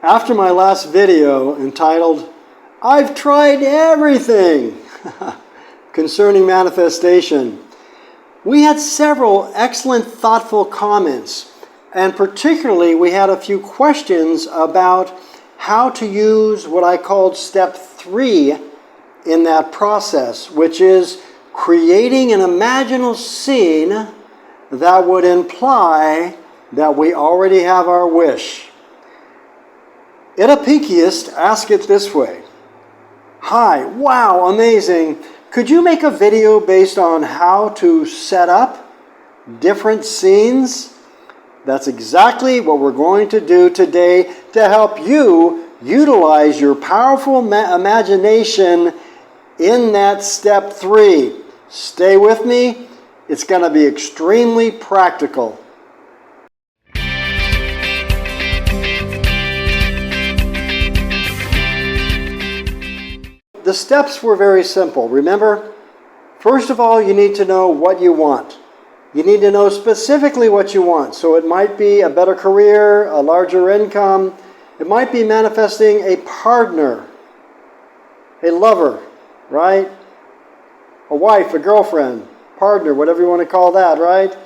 After my last video entitled, "I've tried everything," concerning manifestation, we had several excellent, thoughtful comments, and particularly we had a few questions about how to use what I called step 3 in that process, which is creating an imaginal scene that would imply that we already have our wish. Oedipus asked it this way: "Hi, wow, amazing. Could you make a video based on how to set up different scenes?" That's exactly what we're going to do today to help you utilize your powerful imagination in that step 3. Stay with me. It's going to be extremely practical. The steps were very simple. Remember, first of all, you need to know what you want. You need to know specifically what you want. So it might be a better career, a larger income. It might be manifesting a partner, a lover, right? A wife, a girlfriend, partner, whatever you want to call that, right?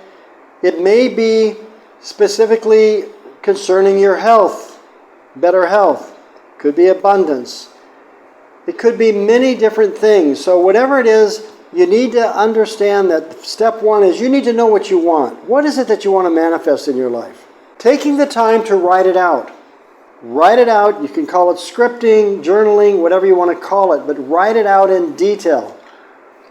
It may be specifically concerning your health, better health. Could be abundance. It could be many different things. So whatever it is, you need to understand that step 1 is you need to know what you want. What is it that you want to manifest in your life? Taking the time to write it out. Write it out. You can call it scripting, journaling, whatever you want to call it, but write it out in detail.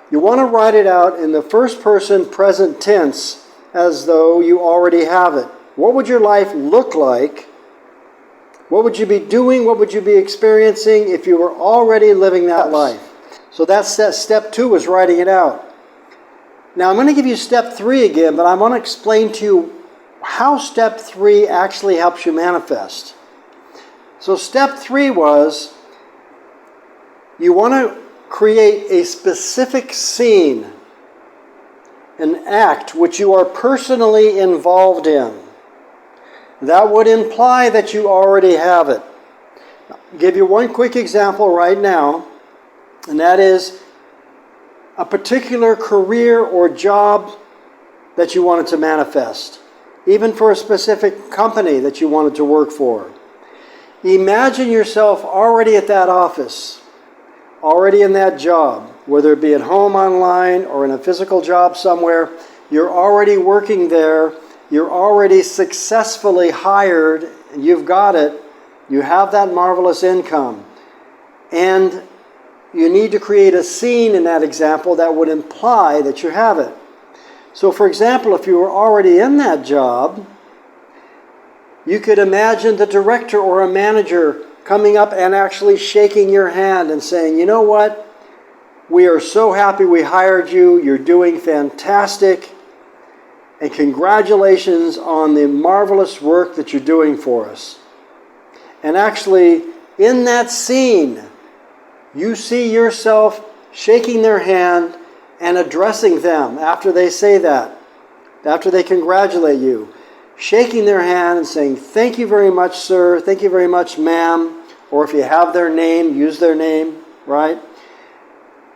You want to write it out in the first person present tense as though you already have it. What would your life look like? What would you be doing? What would you be experiencing if you were already living that life? So that's step 2 is writing it out. Now I'm going to give you step 3 again, but I want to explain to you how step 3 actually helps you manifest. So step 3 was you want to create a specific scene, an act which you are personally involved in. That would imply that you already have it. I'll give you one quick example right now, and that is a particular career or job that you wanted to manifest, even for a specific company that you wanted to work for. Imagine yourself already at that office, already in that job, whether it be at home, online, or in a physical job somewhere. You're already working there. You're already successfully hired. You've got it. You have that marvelous income. And you need to create a scene in that example that would imply that you have it. So for example, if you were already in that job, you could imagine the director or a manager coming up and actually shaking your hand and saying, "You know what? We are so happy we hired you. You're doing fantastic. And congratulations on the marvelous work that you're doing for us." And actually, in that scene, you see yourself shaking their hand and addressing them after they say that, after they congratulate you. Shaking their hand and saying, "Thank you very much, sir. Thank you very much, ma'am." Or if you have their name, use their name, right?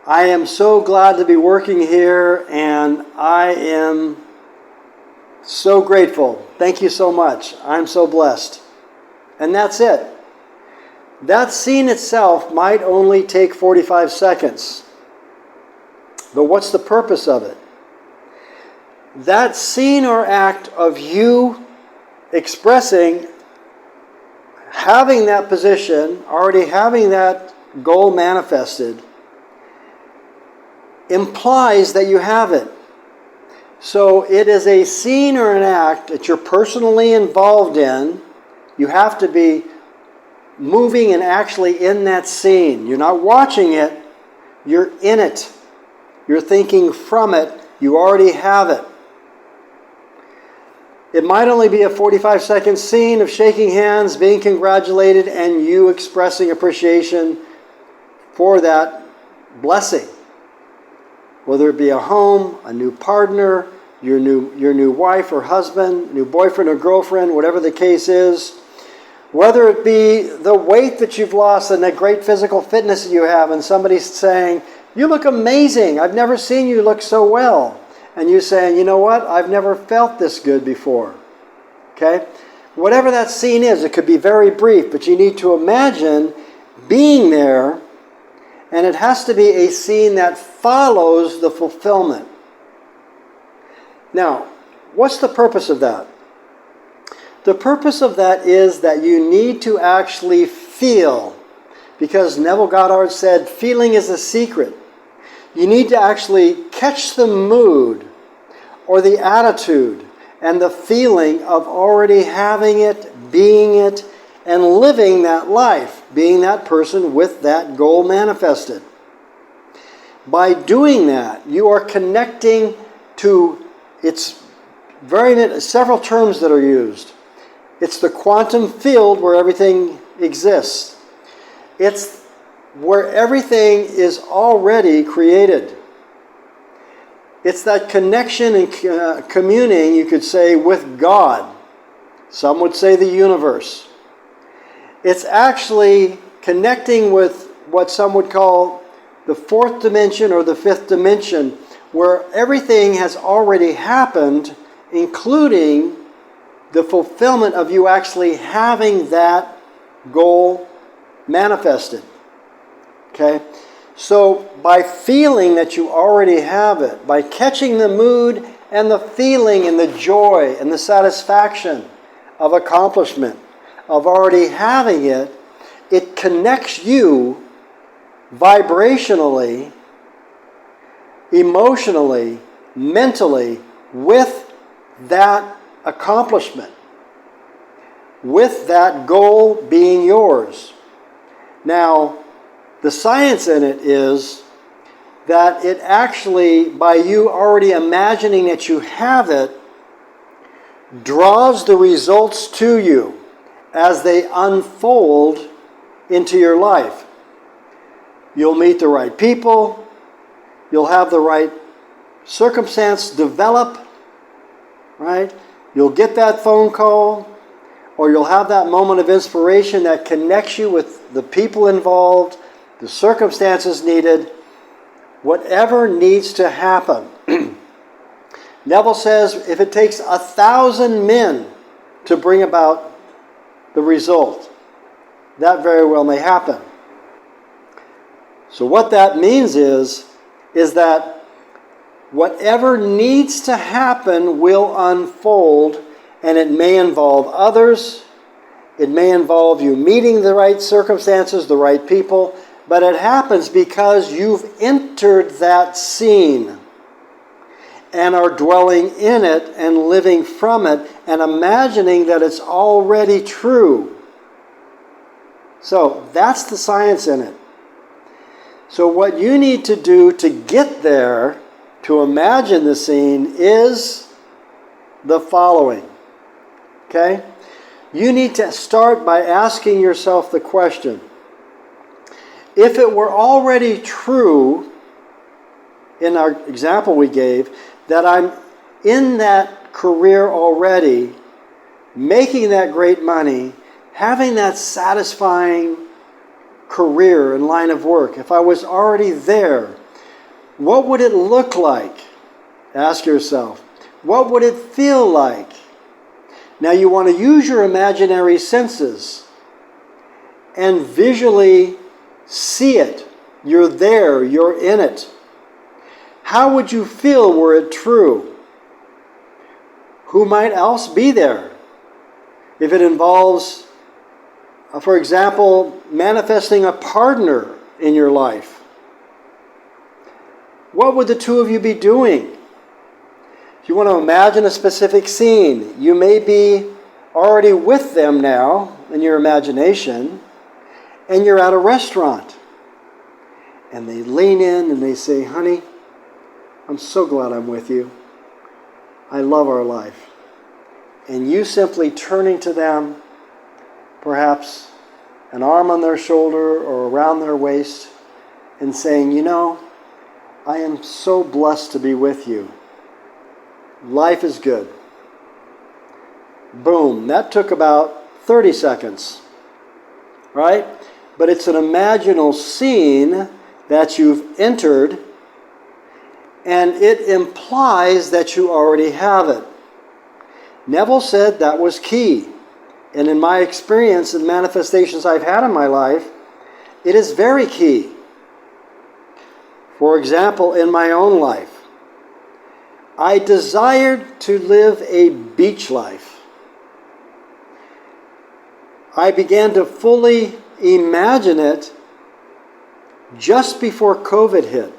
"I am so glad to be working here, and I am so grateful. Thank you so much. I'm so blessed." And that's it. That scene itself might only take 45 seconds. But what's the purpose of it? That scene or act of you expressing, having that position, already having that goal manifested, implies that you have it. So it is a scene or an act that you're personally involved in. You have to be moving and actually in that scene. You're not watching it, you're in it. You're thinking from it, you already have it. It might only be a 45-second scene of shaking hands, being congratulated, and you expressing appreciation for that blessing. Whether it be a home, a new partner, your new wife or husband, new boyfriend or girlfriend, whatever the case is. Whether it be the weight that you've lost and the great physical fitness that you have, and somebody's saying, you look amazing, I've never seen you look so well. And you saying, you know what, I've never felt this good before. Okay? Whatever that scene is, it could be very brief, but you need to imagine being there, and it has to be a scene that follows the fulfillment. Now, what's the purpose of that? The purpose of that is that you need to actually feel, because Neville Goddard said, feeling is a secret. You need to actually catch the mood or the attitude and the feeling of already having it, being it, and living that life, being that person with that goal manifested. By doing that, you are connecting to, several terms that are used. It's the quantum field where everything exists. It's where everything is already created. It's that connection and communing, you could say, with God. Some would say the universe. It's actually connecting with what some would call the fourth dimension or the fifth dimension, where everything has already happened, including the fulfillment of you actually having that goal manifested. Okay? So by feeling that you already have it, by catching the mood and the feeling and the joy and the satisfaction of accomplishment, of already having it, it connects you vibrationally, emotionally, mentally with that accomplishment, with that goal being yours. Now, the science in it is that it actually, by you already imagining that you have it, draws the results to you as they unfold into your life. You'll meet the right people, you'll have the right circumstance develop, right? You'll get that phone call, or you'll have that moment of inspiration that connects you with the people involved, the circumstances needed, whatever needs to happen. Neville says if it takes 1,000 men to bring about the result, that very well may happen. So what that means is that whatever needs to happen will unfold, and it may involve others. It may involve you meeting the right circumstances, the right people, but it happens because you've entered that scene and are dwelling in it and living from it and imagining that it's already true. So that's the science in it. So what you need to do to get there, to imagine the scene, is the following. Okay? You need to start by asking yourself the question, if it were already true, in our example we gave, that I'm in that career already, making that great money, having that satisfying career and line of work, if I was already there, what would it look like? Ask yourself. What would it feel like? Now you want to use your imaginary senses and visually see it. You're there, you're in it. How would you feel were it true? Who might else be there? If it involves, for example, manifesting a partner in your life, what would the two of you be doing? If you want to imagine a specific scene, you may be already with them now in your imagination, and you're at a restaurant. And they lean in and they say, honey, I'm so glad I'm with you. I love our life. And you simply turning to them, perhaps an arm on their shoulder or around their waist, and saying, you know, I am so blessed to be with you. Life is good. Boom. That took about 30 seconds. right? But it's an imaginal scene that you've entered, and it implies that you already have it. Neville said that was key. And in my experience and manifestations I've had in my life, it is very key. For example, in my own life, I desired to live a beach life. I began to fully imagine it just before COVID hit.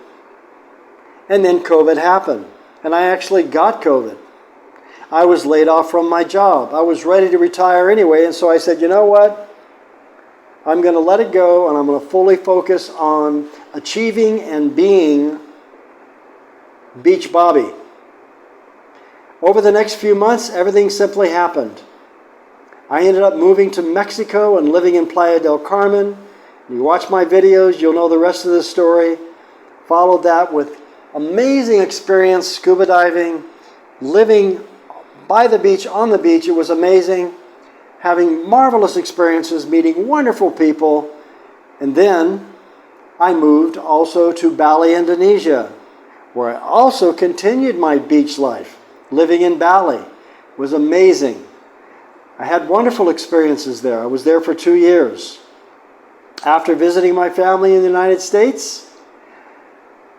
And then COVID happened, and I actually got COVID. I was laid off from my job. I was ready to retire anyway, and so I said, you know what? I'm going to let it go, and I'm going to fully focus on achieving and being Beach Bobby. Over the next few months, everything simply happened. I ended up moving to Mexico and living in Playa del Carmen. You watch my videos, you'll know the rest of the story. Followed that with amazing experience scuba diving, living by the beach, on the beach. It was amazing. Having marvelous experiences, meeting wonderful people. And then I moved also to Bali, Indonesia, where I also continued my beach life. Living in Bali. It was amazing. I had wonderful experiences there. I was there for 2 years. After visiting my family in the United States,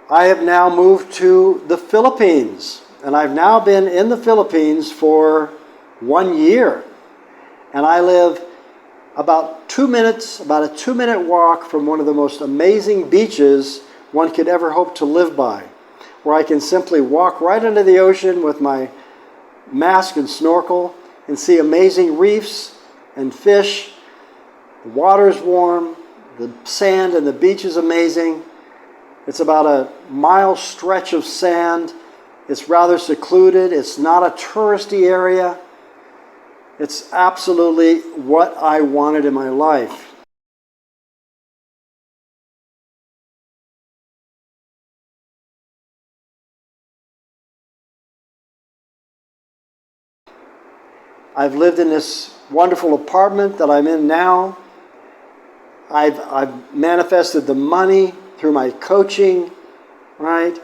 I have now moved to the Philippines. And I've now been in the Philippines for 1 year. And I live about 2 minutes, about a 2-minute walk from one of the most amazing beaches one could ever hope to live by, where I can simply walk right into the ocean with my mask and snorkel and see amazing reefs and fish. The water's warm, the sand and the beach is amazing. It's about a mile stretch of sand. It's rather secluded. It's not a touristy area. It's absolutely what I wanted in my life. I've lived in this wonderful apartment that I'm in now. I've manifested the money through my coaching, right?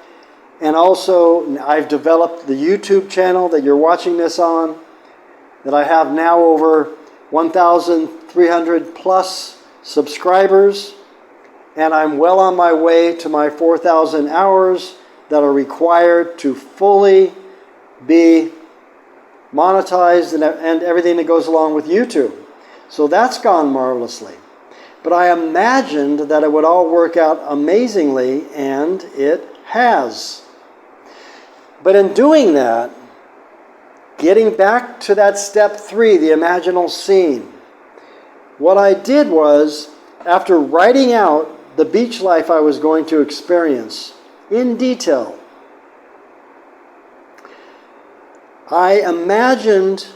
And also I've developed the YouTube channel that you're watching this on, that I have now over 1,300 plus subscribers. And I'm well on my way to my 4,000 hours that are required to fully be monetized and everything that goes along with YouTube. So that's gone marvelously. But I imagined that it would all work out amazingly, and it has. But in doing that, getting back to that step 3, the imaginal scene, what I did was, after writing out the beach life I was going to experience in detail, I imagined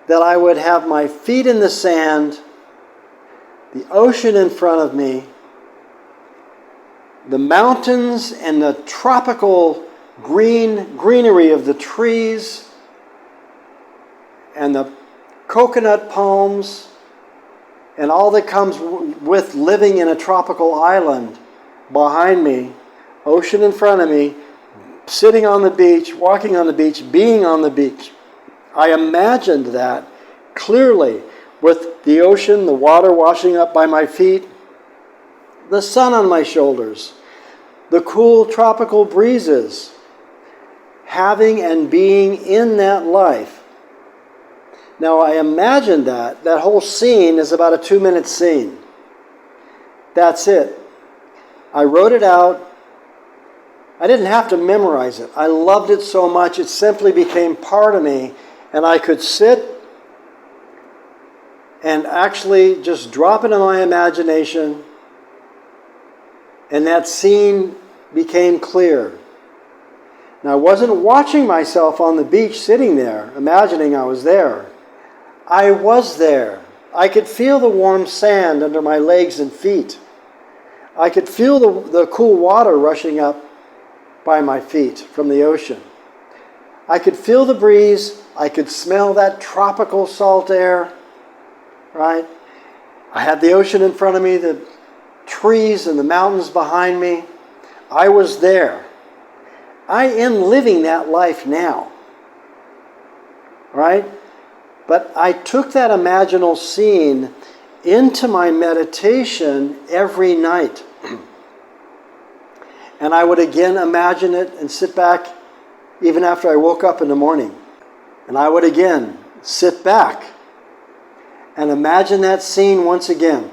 that I would have my feet in the sand, the ocean in front of me, the mountains and the tropical greenery of the trees, and the coconut palms, and all that comes with living in a tropical island behind me, ocean in front of me, sitting on the beach, walking on the beach, being on the beach. I imagined that clearly, with the ocean, the water washing up by my feet, the sun on my shoulders, the cool tropical breezes, having and being in that life. Now I imagined that whole scene is about a 2-minute scene. That's it. I wrote it out. I didn't have to memorize it. I loved it so much, it simply became part of me, and I could sit and actually just drop into my imagination, and that scene became clear. Now, I wasn't watching myself on the beach sitting there, imagining I was there. I was there. I could feel the warm sand under my legs and feet. I could feel the cool water rushing up by my feet from the ocean. I could feel the breeze. I could smell that tropical salt air, right? I had the ocean in front of me, the trees and the mountains behind me. I was there. I am living that life now. Right? But I took that imaginal scene into my meditation every night. And I would again imagine it and sit back even after I woke up in the morning. And I would again sit back and imagine that scene once again.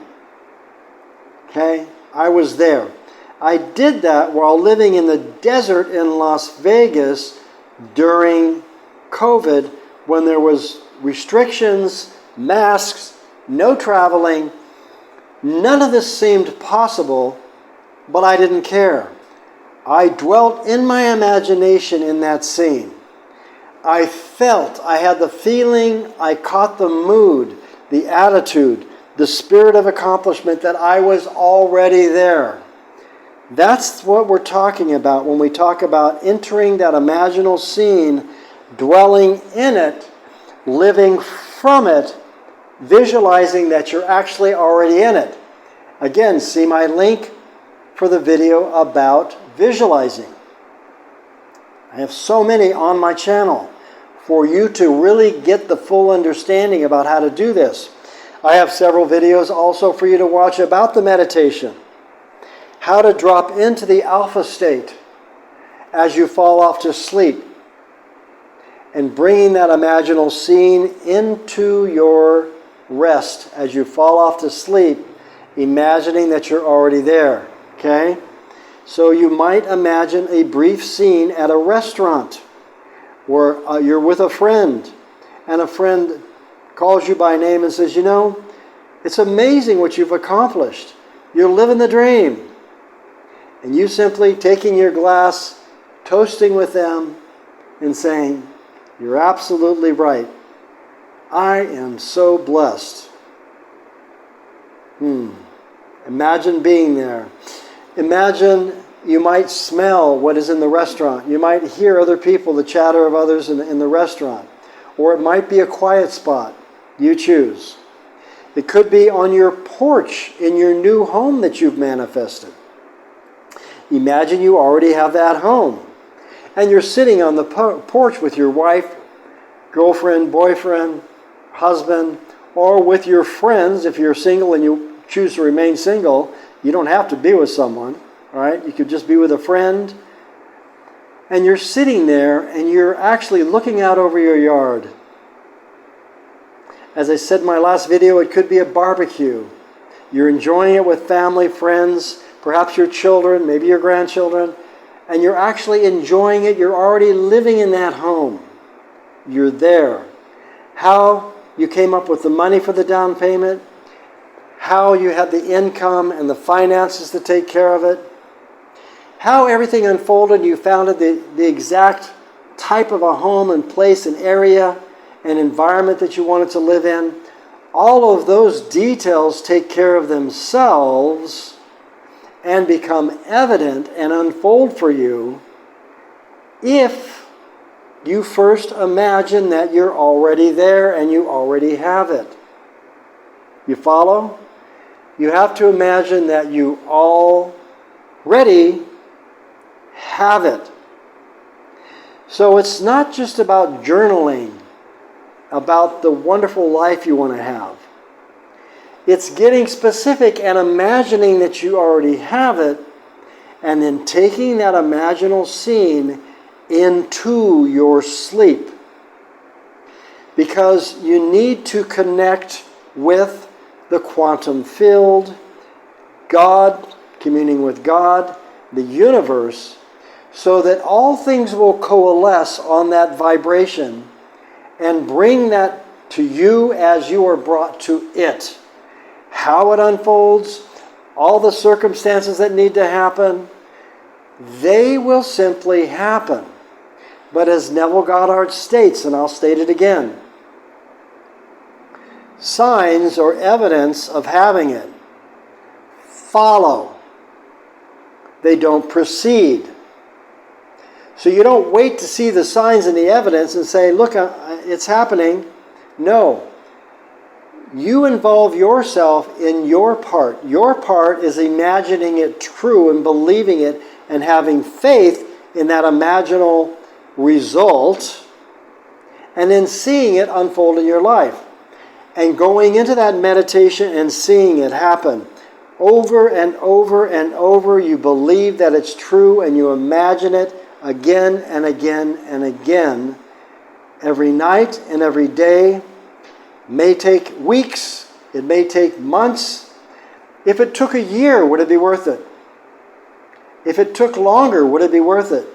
Okay? I was there. I did that while living in the desert in Las Vegas during COVID, when there was restrictions, masks, no traveling. None of this seemed possible, but I didn't care. I dwelt in my imagination in that scene. I felt, I had the feeling, I caught the mood, the attitude, the spirit of accomplishment that I was already there. That's what we're talking about when we talk about entering that imaginal scene, dwelling in it, living from it, visualizing that you're actually already in it. Again, see my link for the video about visualizing. I have so many on my channel for you to really get the full understanding about how to do this. I have several videos also for you to watch about the meditation. How to drop into the alpha state as you fall off to sleep. And bringing that imaginal scene into your rest as you fall off to sleep, imagining that you're already there. Okay? So you might imagine a brief scene at a restaurant where you're with a friend, and a friend calls you by name and says, you know, it's amazing what you've accomplished. You're living the dream. And you simply taking your glass, toasting with them, and saying, you're absolutely right. I am so blessed. Imagine being there. Imagine you might smell what is in the restaurant. You might hear other people, the chatter of others in the restaurant. Or it might be a quiet spot. You choose. It could be on your porch in your new home that you've manifested. Imagine you already have that home. And you're sitting on the porch with your wife, girlfriend, boyfriend, husband, or with your friends. If you're single and you choose to remain single, you don't have to be with someone. All right? You could just be with a friend. And you're sitting there and you're actually looking out over your yard. As I said in my last video, it could be a barbecue. You're enjoying it with family, friends, perhaps your children, maybe your grandchildren, and you're actually enjoying it. You're already living in that home. You're there. How you came up with the money for the down payment, how you had the income and the finances to take care of it, how everything unfolded, you found the exact type of a home and place and area and environment that you wanted to live in. All of those details take care of themselves and become evident and unfold for you if you first imagine that you're already there and you already have it. You follow? You have to imagine that you already have it. So it's not just about journaling about the wonderful life you want to have. It's getting specific and imagining that you already have it, and then taking that imaginal scene into your sleep. Because you need to connect with the quantum field, God, communing with God, the universe, so that all things will coalesce on that vibration and bring that to you as you are brought to it. How it unfolds, all the circumstances that need to happen, they will simply happen. But as Neville Goddard states, and I'll state it again, signs or evidence of having it follow. They don't precede. So you don't wait to see the signs and the evidence and say, look, it's happening. No. you involve yourself in your part. Your part is imagining it true and believing it and having faith in that imaginal result, and then seeing it unfold in your life. And going into that meditation and seeing it happen. Over and over and over, you believe that it's true and you imagine it again and again and again. Every night and every day. It may take weeks. It may take months. If it took a year, would it be worth it? If it took longer, would it be worth it?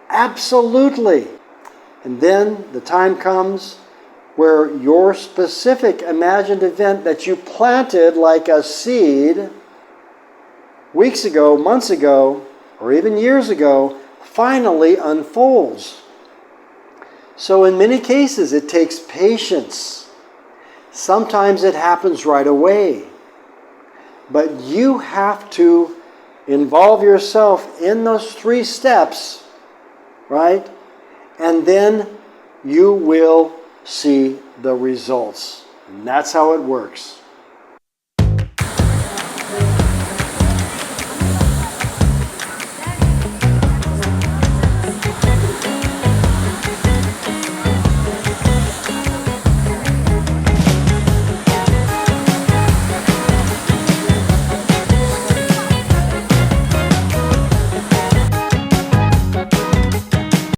Absolutely. And then the time comes where your specific imagined event that you planted like a seed weeks ago, months ago, or even years ago, finally unfolds. So in many cases, it takes patience. Sometimes it happens right away. But you have to involve yourself in those 3 steps, right? And then you will see the results. And that's how it works.